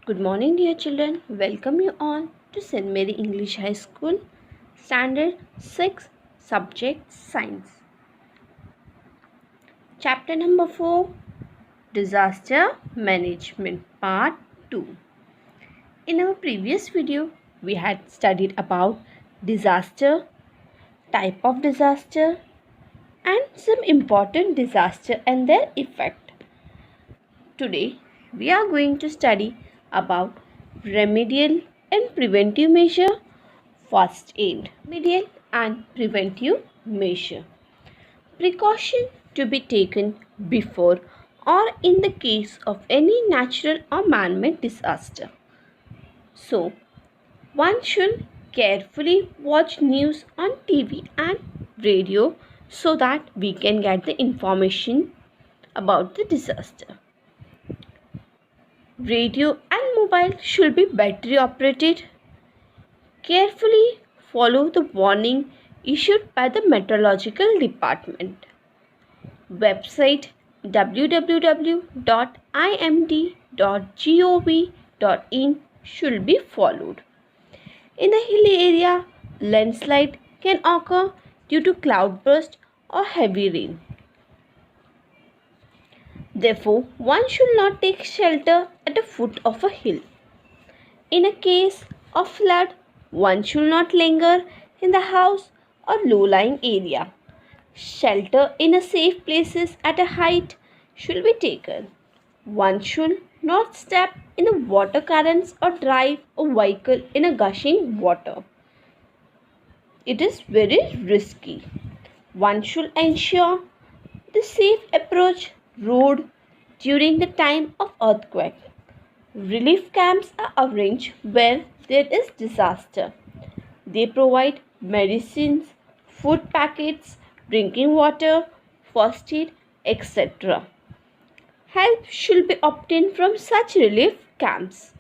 Good morning, dear children. Welcome you all to St. Mary English High School, Standard 6, Subject Science. Chapter number 4, Disaster Management, Part 2. In our previous video, we had studied about disaster, type of disaster, and some important disaster and their effect. Today, we are going to study about remedial and preventive measure, first aid, remedial and preventive measure. Precaution to be taken before or in the case of any natural or man-made disaster. So, one should carefully watch news on TV and radio so that we can get the information about the disaster. Radio and mobile should be battery operated. Carefully follow the warning issued by the meteorological department. Website www.imd.gov.in should be followed. In a hilly area, landslide can occur due to cloudburst or heavy rain. Therefore, one should not take shelter at the foot of a hill. In a case of flood, one should not linger in the house or low-lying area. Shelter in a safe places at a height should be taken. One should not step in the water currents or drive a vehicle in a gushing water. It is very risky. One should ensure the safe approach road during the time of earthquake. Relief camps are arranged where there is disaster. They provide medicines, food packets, drinking water, first aid, etc. Help should be obtained from such relief camps.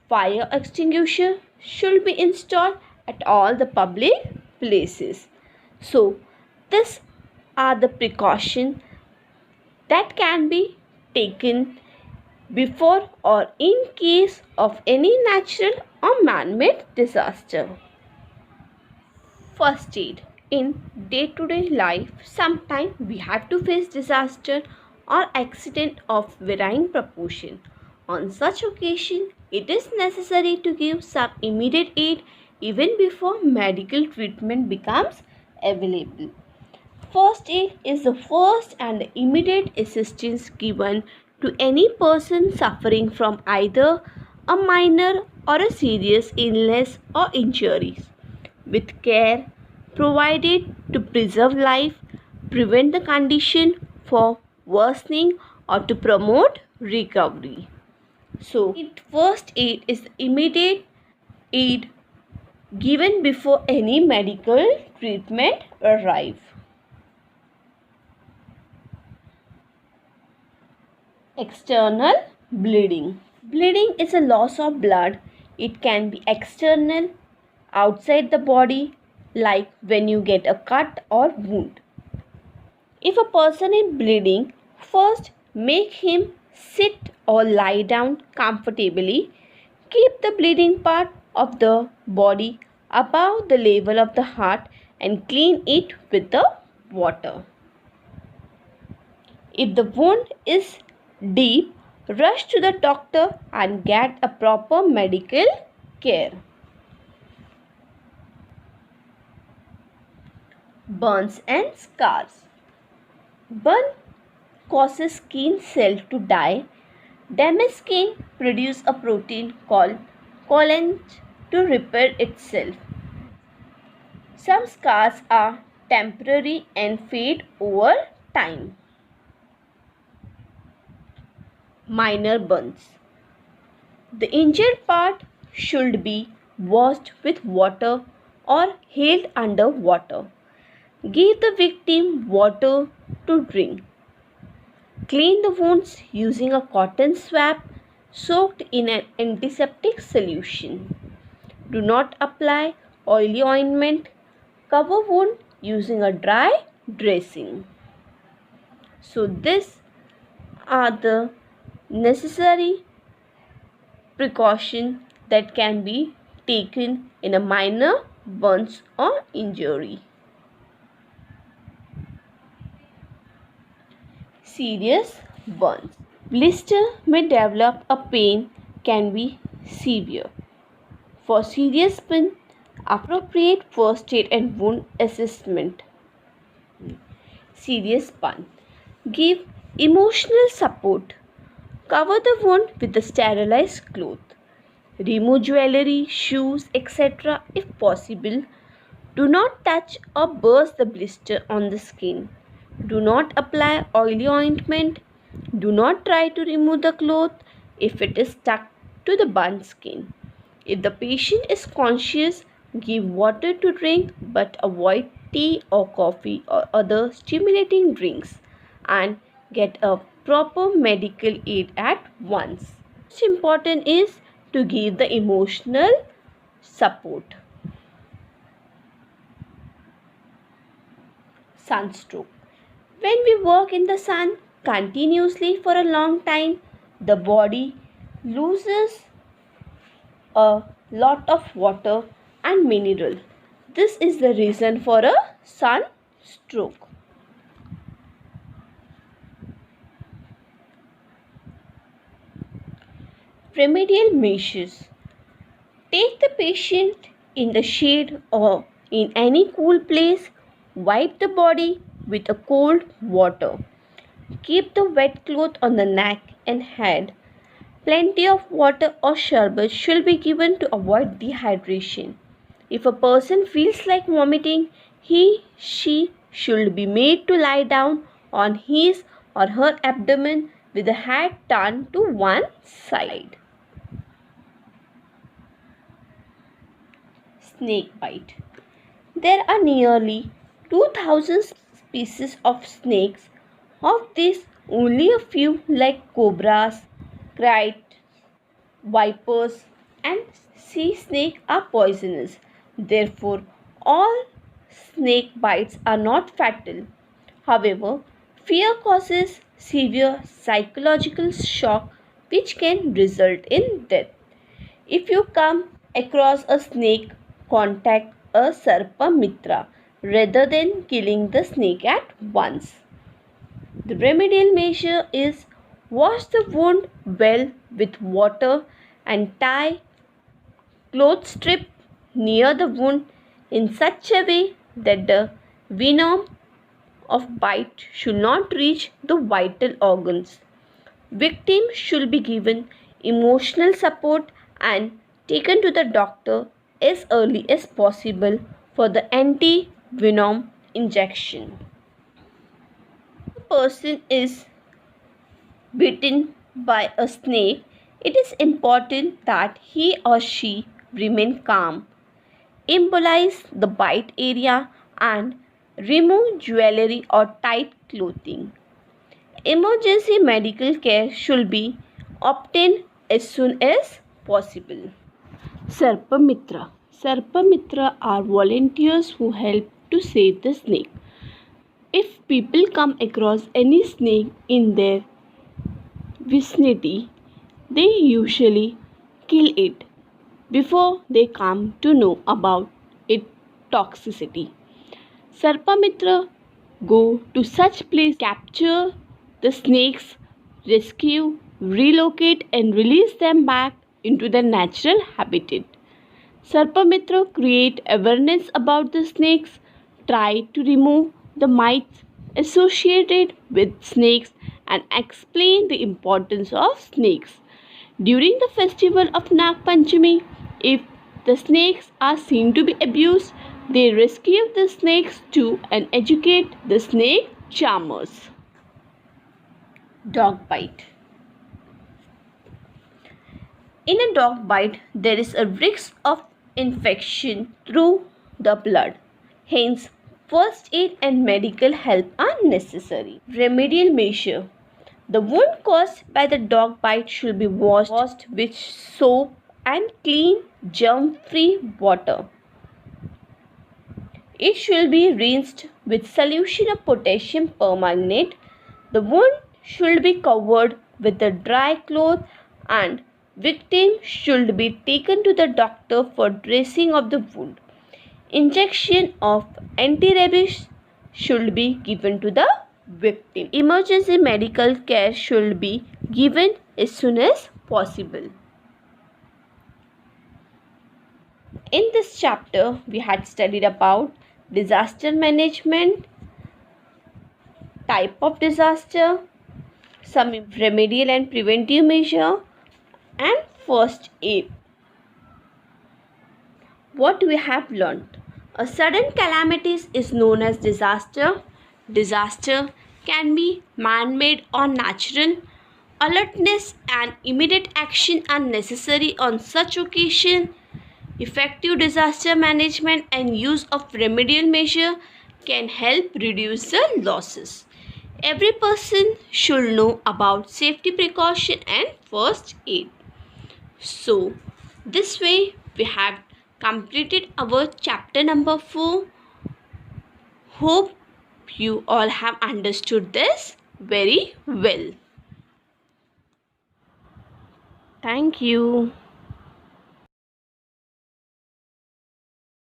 Fire extinguisher should be installed at all the public places. So, these are the precautions that can be taken before or in case of any natural or man-made disaster. First aid. In day-to-day life, sometimes we have to face disaster or accident of varying proportion. On such occasion, it is necessary to give some immediate aid even before medical treatment becomes available. First aid is the first and immediate assistance given to any person suffering from either a minor or a serious illness or injuries, with care provided to preserve life, prevent the condition for worsening, or to promote recovery. So, first aid is the immediate aid given before any medical treatment arrives. External bleeding. Bleeding is a loss of blood. It can be external, outside the body, like when you get a cut or wound. If a person is bleeding, first make him sit or lie down comfortably. Keep the bleeding part of the body above the level of the heart and clean it with the water. If the wound is deep, rush to the doctor and get a proper medical care. Burns and scars. Burn causes skin cells to die. Damaged skin produces a protein called collagen to repair itself. Some scars are temporary and fade over time. Minor burns. The injured part should be washed with water or held under water. Give the victim water to drink. Clean the wounds using a cotton swab soaked in an antiseptic solution. Do not apply oily ointment. Cover wound using a dry dressing. So these are the necessary precaution that can be taken in a minor burns or injury. Serious burns. Blister may develop a pain can be severe. For serious burn, appropriate first aid and wound assessment. Serious burn. Give emotional support. Cover the wound with the sterilized cloth. Remove jewelry, shoes, etc. if possible. Do not touch or burst the blister on the skin. Do not apply oily ointment. Do not try to remove the cloth if it is stuck to the burnt skin. If the patient is conscious, give water to drink but avoid tea or coffee or other stimulating drinks and get a proper medical aid at once. What's important is to give the emotional support. Sunstroke. When we work in the sun continuously for a long time, the body loses a lot of water and mineral. This is the reason for a sunstroke. Remedial measures. Take the patient in the shade or in any cool place. Wipe the body with a cold water. Keep the wet cloth on the neck and head. Plenty of water or sherbet should be given to avoid dehydration. If a person feels like vomiting, she should be made to lie down on his or her abdomen with the head turned to one side. Snake bite. There are nearly 2000 species of snakes. Of these, only a few like cobras, kites, vipers and sea snake are poisonous. Therefore, all snake bites are not fatal. However, fear causes severe psychological shock which can result in death. If you come across a snake, contact a Sarpa Mitra rather than killing the snake at once. The remedial measure is wash the wound well with water and tie cloth strip near the wound in such a way that the venom of bite should not reach the vital organs. Victims should be given emotional support and taken to the doctor as early as possible for the anti-venom injection. If a person is bitten by a snake, it is important that he or she remain calm, immobilize the bite area and remove jewelry or tight clothing. Emergency medical care should be obtained as soon as possible. Sarpa Mitra. Sarpa Mitra are volunteers who help to save the snake. If people come across any snake in their vicinity, they usually kill it before they come to know about its toxicity. Sarpa Mitra go to such places, capture the snakes, rescue, relocate and release them back into their natural habitat. Sarpa Mitra create awareness about the snakes, try to remove the myths associated with snakes and explain the importance of snakes. During the festival of Nag Panchami, if the snakes are seen to be abused, they rescue the snakes too and educate the snake charmers. Dog bite. In a dog bite, there is a risk of infection through the blood. Hence, first aid and medical help are necessary. Remedial measure. The wound caused by the dog bite should be washed with soap and clean germ-free water. It should be rinsed with solution of potassium permanganate. The wound should be covered with a dry cloth and Victim should be taken to the doctor for dressing of the wound. Injection of anti-rabies should be given to the victim. Emergency medical care should be given as soon as possible. In this chapter, we had studied about disaster management, type of disaster, some remedial and preventive measure, and first aid. What we have learned: a sudden calamity is known as disaster. Disaster can be man-made or natural. Alertness and immediate action are necessary on such occasion. Effective disaster management and use of remedial measure can help reduce the losses. Every person should know about safety precaution and first aid. So, this way we have completed our chapter number 4. Hope you all have understood this very well. Thank you.